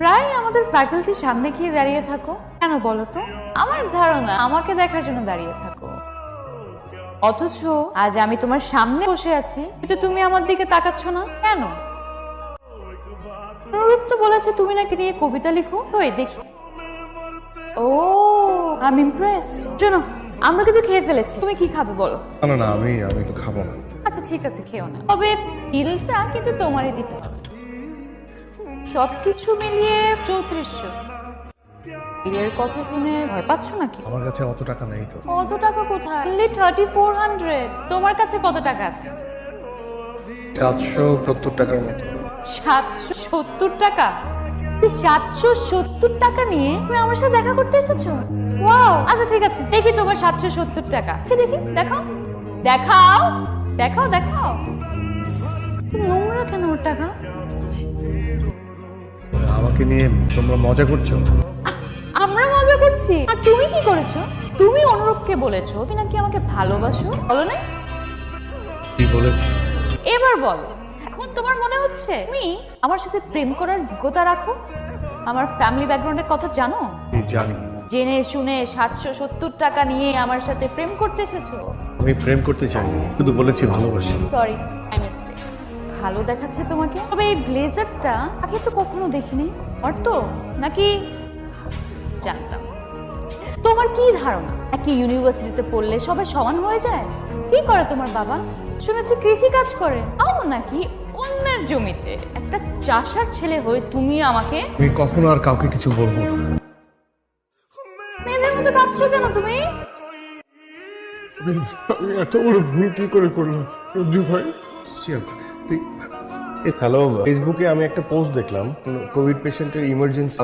প্রায় আমাদের ফ্যাকাল্টির সামনে গিয়ে দাঁড়িয়ে থাকো কেন বলো তো? আমার ধারণা আমাকে দেখার জন্য দাঁড়িয়ে থাকো, অথচ আজ আমি তোমার সামনে বসে আছি কিন্তু তুমি আমার দিকে তাকাচ্ছ না কেন? অনুরূপ তো বলেছে তুমি নাকি নিয়ে কবিতা লিখো, ওই দেখি। ও আই এম ইমপ্রেসড। শোনো, আমরা কিন্তু খেয়ে ফেলেছি, তুমি কি খাবে বলো? না না, আমি তো খাবো না। আচ্ছা ঠিক আছে, খেও না, তবে বিলটা কিন্তু তোমারই দিতে হবে। সবকিছু মিলিয়ে 3400। বিলের কথা শুনে ভয় পাচ্ছ নাকি? আমার কাছে অত টাকা নেই তো। কত টাকা কোথায়? 3400। তোমার কাছে কত টাকা আছে? 770 টাকার মতো। 770 টাকা? 770 টাকা নিয়ে তুমি আমার সাথে দেখা করতে এসেছো? ওয়াও, আচ্ছা ঠিক আছে, দেখি তোমার 770 টাকা। দেখি দেখাও দেখাও দেখাও দেখাও। নোংরা কেন ওর টাকা? আমাকে নিয়ে তোমরা মজা করছো? আমরা মজা করছি? আর তুমি কি করেছো? তুমি অনুরূপকে বলেছো তুমি নাকি আমাকে ভালোবাসো, বলো না? কি বলেছি? এবার বলো, এখন তোমার মনে হচ্ছে তুমি আমার সাথে প্রেম করার যোগ্যতা রাখো? আমার ফ্যামিলি ব্যাকগ্রাউন্ডের কথা জানো? জানি। জেনে শুনে 770 টাকা নিয়ে আমার সাথে প্রেম করতে এসেছো? আমি প্রেম করতে চাইনি, শুধু বলেছি ভালোবাসি। Sorry, I mistake. ভালো দেখাচ্ছে তোমাকে, তবে এই ব্লেজারটা আগে তো কখনো দেখিনি। আর তো নাকি জানতাম। তোমার কি ধারণা একই ইউনিভার্সিটিতে পড়লে সবাই সমান হয়ে যায়? কি করে তোমার বাবা? শুনেছি কৃষি কাজ করে। তাও নাকি অন্যের জমিতে। একটা চাষার ছেলে হয়ে তুমি আমাকে? আমি কখনো আর কাউকে কিছু বলবো না। মেয়েদের মতো কাঁদছো কেন তুমি? আমি এত বড় ভুল কি করে করলাম রঞ্জু ভাই? তুই হ্যালো, ফেসবুকে আমি একটা পোস্ট দেখলাম, কোভিড পেশেন্টের ইমার্জেন্সি